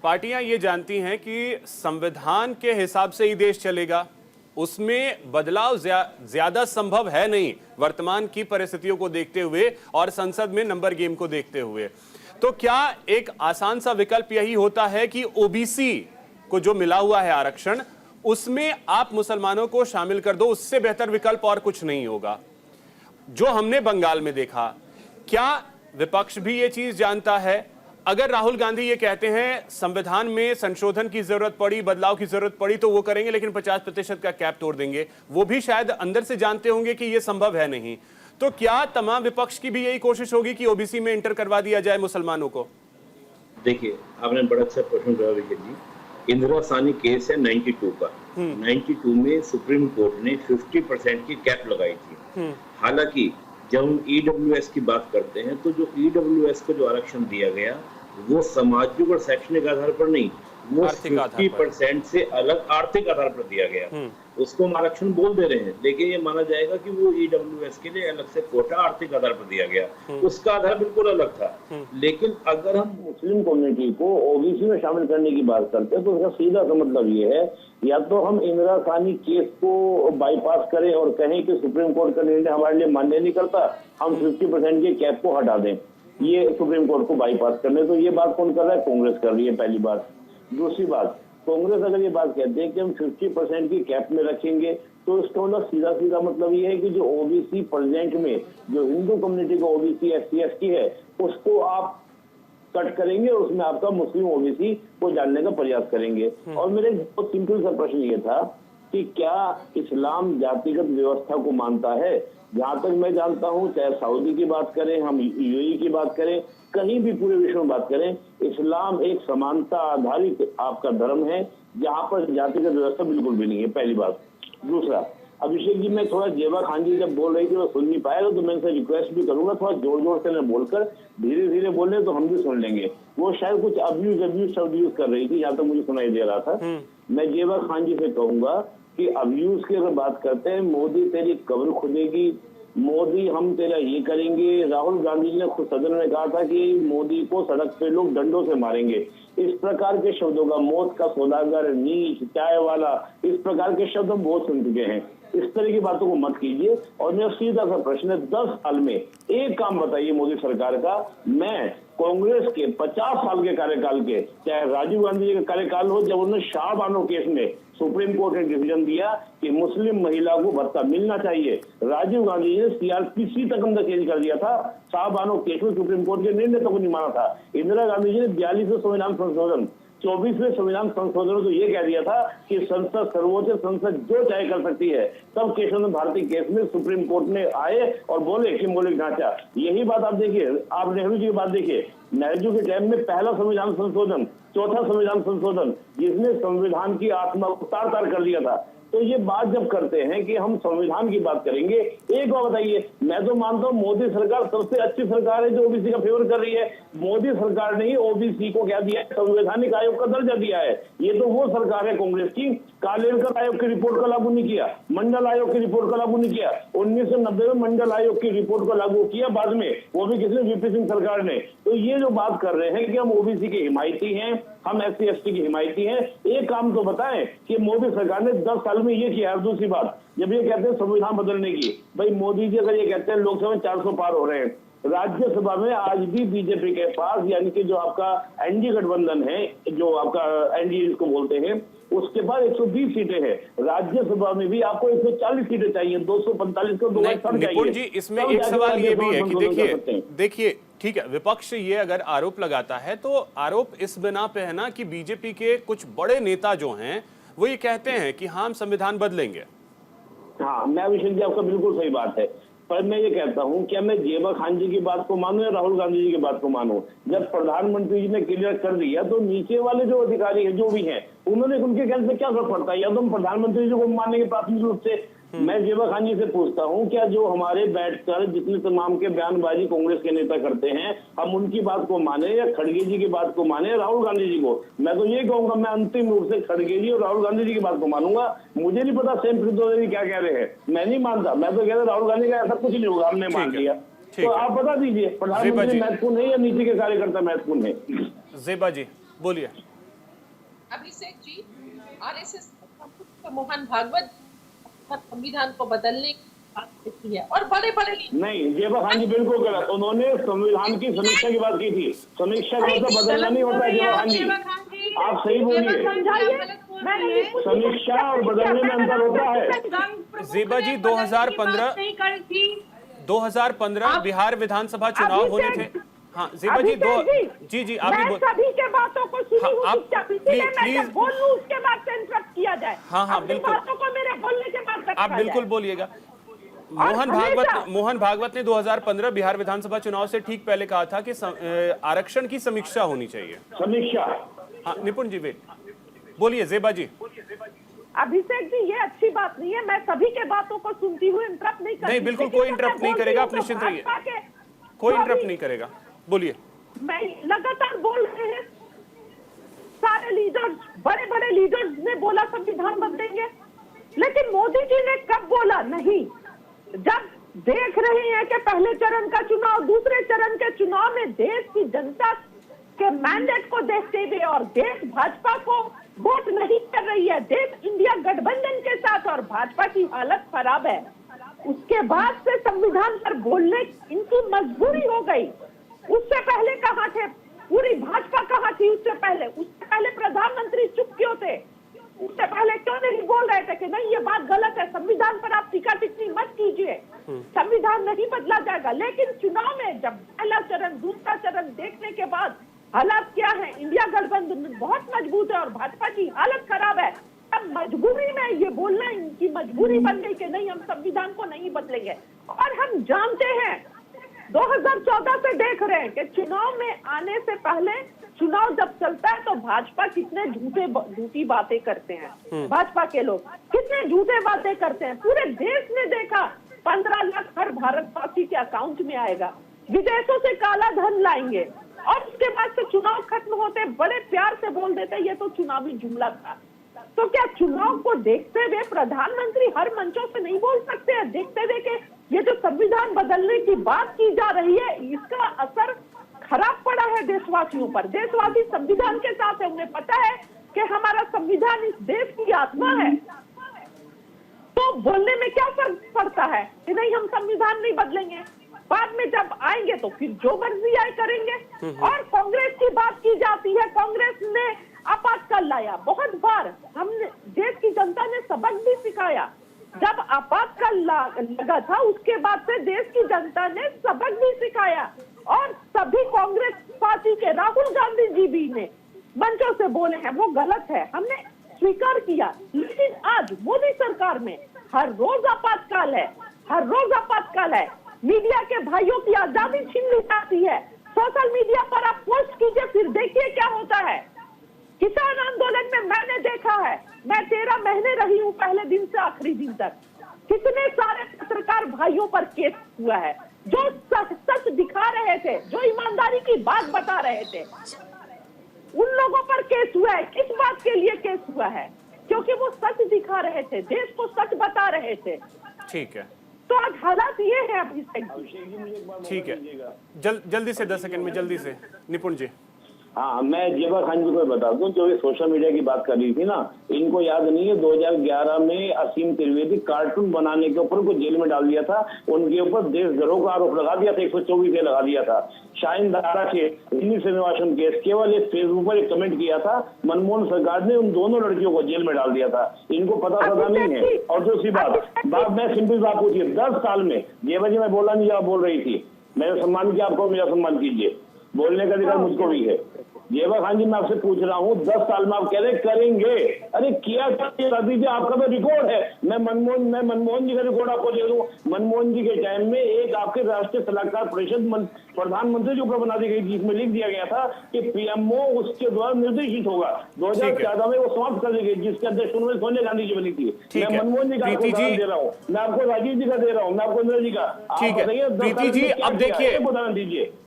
पार्टियां ये जानती हैं कि संविधान के हिसाब से ही देश चलेगा, उसमें बदलाव ज्यादा संभव है नहीं वर्तमान की परिस्थितियों को देखते हुए और संसद में नंबर गेम को देखते हुए। तो क्या एक आसान सा विकल्प यही होता है कि ओबीसी को जो मिला हुआ है आरक्षण, उसमें आप मुसलमानों को शामिल कर दो, उससे बेहतर विकल्प और कुछ नहीं होगा? जो हमने बंगाल में देखा, क्या विपक्ष भी ये चीज जानता है? अगर राहुल गांधी ये कहते हैं संविधान में संशोधन की जरूरत पड़ी, बदलाव की जरूरत पड़ी तो वो करेंगे, लेकिन 50% का कैप तोड़ देंगे, वो भी शायद अंदर से जानते होंगे कि ये संभव है नहीं। तो क्या तमाम विपक्ष की भी यही कोशिश होगी कि ओबीसी में इंटर करवा दिया जाए मुसलमानों को? देखिए, आपने बड़ा अच्छा प्रश्न करा विजय जी। इंदिरा सानी केस है 92 का। 92 में सुप्रीम कोर्ट ने 50% की कैप लगाई थी। हालांकि जब हम ईडब्ल्यूएस की बात करते हैं तो जो ईडब्ल्यूएस को जो आरक्षण दिया गया वो सामाजिक और शैक्षणिक आधार पर नहीं, वो 50% से अलग आर्थिक आधार पर दिया गया। उसको हम आरक्षण बोल दे रहे हैं, लेकिन ये माना जाएगा कि वो ईडब्ल्यूएस के लिए अलग से कोटा आर्थिक आधार पर दिया गया, उसका आधार बिल्कुल अलग था। लेकिन अगर हम मुस्लिम कम्युनिटी को ओबीसी में शामिल करने की बात करते हैं तो उसका सीधा सा मतलब ये है, या तो हम इंदिरा सानी केस को बाईपास करें और कहें कि सुप्रीम कोर्ट का निर्णय हमारे लिए मान्य नहीं करता, हम 50% के कैप को हटा दें, ये सुप्रीम कोर्ट को बाईपास करने। तो ये बात कौन कर रहा है? कांग्रेस कर रही है, पहली बात। दूसरी बात, कांग्रेस अगर ये बात कहते हैं कि हम 50% की कैप में रखेंगे तो इसका मतलब सीधा सीधा मतलब ये है कि जो ओबीसी प्रेजेंट में जो हिंदू कम्युनिटी का ओबीसी एससी एसटी है उसको आप कट करेंगे और उसमें आपका मुस्लिम ओबीसी को जानने का प्रयास करेंगे। और मेरे बहुत सिंपल सा प्रश्न ये था कि क्या इस्लाम जातिगत व्यवस्था को मानता है? जहां तक मैं जानता हूं, चाहे सऊदी की बात करें, हम यूएई की बात करें, कहीं भी पूरे विश्व में बात करें, इस्लाम एक समानता आधारित आपका धर्म है जहां पर जातिगत व्यवस्था बिल्कुल भी नहीं है, पहली बात। दूसरा, अभिषेक जी, मैं थोड़ा जेबा खान जी जब बोल रही थी वो सुन नहीं पाया, तो मैं इनसे रिक्वेस्ट भी करूंगा थोड़ा जोर जोर से न बोलकर धीरे धीरे बोले तो हम भी सुन लेंगे। वो शायद कुछ अब्यूज शब्द यूज कर रही थी, यहाँ तक मुझे सुनाई दे रहा था। मैं जेबा खान जी से कहूंगा कि अब्यूज की अगर बात करते हैं, मोदी तेरी कब्र खुदेगी, मोदी हम तेरा ये करेंगे। राहुल गांधी जी ने खुद सदन में कहा था कि मोदी को सड़क पे लोग डंडों से मारेंगे। इस प्रकार के शब्दों का, मौत का सौदागर, नीच, चाय वाला, इस प्रकार के शब्द हम बहुत सुन चुके हैं। इस तरह की बातों को मत कीजिए। और मेरा सीधा सा प्रश्न है, 10 साल में एक काम बताइए मोदी सरकार का। मैं कांग्रेस के 50 साल के कार्यकाल के, चाहे राजीव गांधी जी का कार्यकाल हो, जब उन्होंने शाहबानो केस में सुप्रीम कोर्ट ने डिसीजन दिया कि मुस्लिम महिला को भत्ता मिलना चाहिए, राजीव गांधी जी ने सीआरपीसी तक अंदर चेंज कर दिया था। शाहबानो केस में सुप्रीम कोर्ट के निर्णय तक नहीं माना था। इंदिरा गांधी जी ने 42वें संविधान संशोधन, 24वें संविधान संशोधन तो ये कह दिया था कि संसद सर्वोच्च संसद जो चाहे कर सकती है। तब केशव भारती केस में सुप्रीम कोर्ट ने आए और बोले कि मौलिक ढांचा, यही बात आप देखिए, आप नेहरू जी की बात देखिए, नेहरू के टाइम में पहला संविधान संशोधन, चौथा संविधान संशोधन, जिसने संविधान की आत्मा को तार तार कर दिया था। तो ये बात जब करते हैं कि हम संविधान की बात करेंगे, एक बात बताइए, मैं तो मानता हूँ मोदी सरकार सबसे अच्छी सरकार है जो ओबीसी का फेवर कर रही है। मोदी सरकार ने ही ओबीसी को क्या दिया है? संवैधानिक आयोग का दर्जा दिया है। ये तो वो सरकार है कांग्रेस की। कालेलकर आयोग की रिपोर्ट का लागू नहीं किया, मंडल आयोग की रिपोर्ट का लागू नहीं किया। 1990 में मंडल आयोग की रिपोर्ट को लागू किया, बाद में वो भी किसी वीपी सिंह सरकार ने। तो ये जो बात कर रहे हैं कि हम ओबीसी के हिमायती हैं, हम एससी एसटी की हिमायती हैं, एक काम तो बताएं कि मोदी सरकार ने 10 साल में ये किया है। दूसरी बात, जब ये कहते हैं संविधान बदलने की, भाई मोदी जी अगर ये कहते हैं लोकसभा में 400 पार हो रहे हैं, राज्यसभा में आज भी बीजेपी के पास, यानी कि जो आपका एनडीए गठबंधन है, जो आपका एनडीए जिसको बोलते हैं, उसके बाद 120 सीटें हैं। राज्यसभा में भी आपको 140 सीटें चाहिए, 245 को 2 निपुण जी, इसमें एक सवाल ये भी है कि देखिए ठीक है, विपक्ष ये अगर आरोप लगाता है तो आरोप इस बिना पे है ना कि बीजेपी के कुछ बड़े नेता जो हैं वो ये कहते हैं कि हम संविधान बदलेंगे। हाँ, मैं अभिषेक जी, आपका बिल्कुल सही बात है, पर मैं ये कहता हूँ, क्या मैं जेबा खान जी की बात को मानूं या राहुल गांधी जी की बात को मानूं? जब प्रधानमंत्री जी ने क्लियर कर दिया तो नीचे वाले जो अधिकारी हैं, जो भी हैं, उन्होंने उनके कहने से क्या फर्क पड़ता है? या तो हम प्रधानमंत्री जी को मानेंगे प्राथमिक रूप से। मैं जेबा खान जी से पूछता हूं, क्या जो हमारे बैठकर जितने तमाम के बयानबाजी कांग्रेस के नेता करते हैं, हम उनकी बात को माने या खड़गे जी की बात को माने, राहुल गांधी जी को? मैं तो ये कहूंगा, मैं अंतिम रूप से खड़गे जी और राहुल गांधी जी की बात को मानूंगा। मुझे नहीं पता सेम प्रीतोजी क्या कह रहे हैं, मैं नहीं मानता। मैं तो कह रहा राहुल गांधी का ऐसा कुछ नहीं होगा, हमने मान लिया। तो आप बता दीजिए, प्रधानमंत्री महत्वपूर्ण है या नीति के कार्यकर्ता महत्वपूर्ण है? जेबा जी बोलिए। अभिषेक जी, आरएसएस मोहन भागवत संविधान को बदलने की बात की है और बड़े बड़े नहीं जेबा खान जी बिल्कुल गलत, उन्होंने संविधान की समीक्षा की बात की थी। समीक्षा का मतलब बदलना नहीं होता है जेबा खान जी, आप सही बोलिए। समीक्षा और बदलने में अंतर होता है। जेबा जी 2015 बिहार विधानसभा चुनाव होने थे। हाँ जेबा जी जी आप भी बोल। सभी के बातों को सुनी हूं चुपचाप, इसीलिए मैं जब बोल लूं उसके बाद से इंटरप्ट किया जाए। हाँ बिल्कुल, बातों को मेरे बोलने के बाद आप बिल्कुल बोलिएगा। मोहन भागवत ने 2015 बिहार विधानसभा चुनाव से ठीक पहले कहा था कि आरक्षण की समीक्षा होनी चाहिए। समीक्षा। हाँ निपुण जी वेट बोलिए जेबा जी। अभिषेक जी ये अच्छी बात नहीं है, मैं सभी के बातों को सुनती हूँ, इंटरप्ट नहीं करती। नहीं बिल्कुल कोई इंटरप्ट नहीं करेगा, आप निश्चिंत रहिए, कोई इंटरप्ट नहीं करेगा, बोलिए। मैं लगातार बोल रहे हैं, सारे लीडर्स, बड़े बड़े लीडर्स ने बोला संविधान बदलेंगे, लेकिन मोदी जी ने कब बोला? नहीं। जब देख रहे हैं कि पहले चरण का चुनाव, दूसरे चरण के चुनाव में देश की जनता के मैंडेट को देखते हुए और देश भाजपा को वोट नहीं कर रही है, देश इंडिया गठबंधन के साथ और भाजपा की हालत खराब है, उसके बाद से संविधान पर बोलने इनकी मजबूरी हो गई। उससे पहले कहाँ थे? पूरी भाजपा कहाँ थी उससे पहले प्रधानमंत्री चुप क्यों थे? उससे पहले क्यों नहीं बोल रहे थे कि नहीं ये बात गलत है, संविधान पर आप टीका टिप्पणी मत कीजिए, संविधान नहीं बदला जाएगा। लेकिन चुनाव में जब पहला चरण दूसरा चरण देखने के बाद हालात क्या है, इंडिया गठबंधन बहुत मजबूत है और भाजपा की हालत खराब है, अब मजबूरी में ये बोलना इनकी मजबूरी बन गई कि नहीं हम संविधान को नहीं बदलेंगे। और हम जानते हैं 2014 से देख रहे हैं कि चुनाव में आने से पहले चुनाव जब चलता है तो भाजपा कितने झूठी बातें करते हैं, भाजपा के लोग कितने झूठे बातें करते हैं। पूरे देश ने देखा 15 लाख हर भारतवासी के अकाउंट में आएगा, विदेशों से काला धन लाएंगे और उसके बाद से चुनाव खत्म होते बड़े प्यार से बोल देते ये तो चुनावी जुमला था। तो क्या चुनाव को देखते हुए प्रधानमंत्री हर मंचों से नहीं बोल सकते हैं, देखते हुए कि ये जो संविधान बदलने की बात की जा रही है इसका असर खराब पड़ा है देशवासियों पर। देशवासी संविधान के साथ है, उन्हें पता है कि हमारा संविधान इस देश की आत्मा है, तो बोलने में क्या फर्क पड़ता है कि नहीं हम संविधान नहीं बदलेंगे। बाद में जब आएंगे तो फिर जो मर्जी आए करेंगे। और कांग्रेस की बात की जाती है, कांग्रेस ने आपातकाल लाया, बहुत बार हमने देश की जनता ने सबक भी सिखाया। जब आपातकाल लगा था उसके बाद से देश की जनता ने सबक भी सिखाया और सभी कांग्रेस पार्टी के राहुल गांधी जी भी ने मंचों से बोले हैं वो गलत है, हमने स्वीकार किया। लेकिन आज मोदी सरकार में हर रोज आपातकाल है, हर रोज आपातकाल है, मीडिया के भाइयों की आजादी छीन ली जाती है। सोशल मीडिया पर आप पोस्ट कीजिए फिर देखिए क्या होता है। किसान आंदोलन में मैंने देखा है, मैं 13 महीने रही हूँ पहले दिन से आखिरी दिन तक, कितने सारे पत्रकार भाइयों पर केस हुआ है जो सच दिखा रहे थे, जो ईमानदारी की बात बता रहे थे, उन लोगों पर केस हुआ है। किस बात के लिए केस हुआ है? क्योंकि वो सच दिखा रहे थे, देश को सच बता रहे थे। ठीक है, तो आज हालात ये है अभिषेक जी। ठीक है, जल्दी से 10 सेकंड में जल्दी से निपुण जी। हाँ, मैं जेबा खान जी को बता दूं, जो ये सोशल मीडिया की बात कर रही थी ना, इनको याद नहीं है 2011 में असीम त्रिवेदी कार्टून बनाने के ऊपर उनको जेल में डाल दिया था, उनके ऊपर देशद्रोह का आरोप लगा दिया था, 124 से लगा दिया था। शाहीन दारा के श्रीनिवासन केस, केवल एक फेसबुक पर एक कमेंट किया था, मनमोहन सरकार ने उन दोनों लड़कियों को जेल में डाल दिया था, इनको पता सजा नहीं है। और दूसरी बात मैं सिंपल बात पूछिए, 10 साल में जेबा जी मैं बोला नहीं, आप बोल रही थी, मैंने सम्मान किया आपको, मेरा सम्मान कीजिए, बोलने का अधिकार मुझको भी है। जेबा खान जी मैं आपसे पूछ रहा हूँ 10 साल में आप कह रहे करेंगे, अरे किया कर दीजिए, आपका तो रिकॉर्ड है। मैं मनमोहन जी का रिकॉर्ड आपको दे दूं, मनमोहन जी के टाइम में एक आपके राष्ट्रीय सलाहकार परिषद प्रधानमंत्री के ऊपर बना दी गई, जिसमें लिख दिया गया था कि पीएमओ उसके द्वारा निर्देशित होगा। 2014 में वो समाप्त कर दी गई, जिसके अध्यक्ष उन्होंने सोनिया गांधी जी बनी थी। मैं मनमोहन जी का उदाहरण दे रहा हूँ, मैं आपको राजीव जी का दे रहा हूँ, मैं आपको इंदिरा जी का। ठीक है प्रीति जी, अब देखिए उदाहरण दीजिए।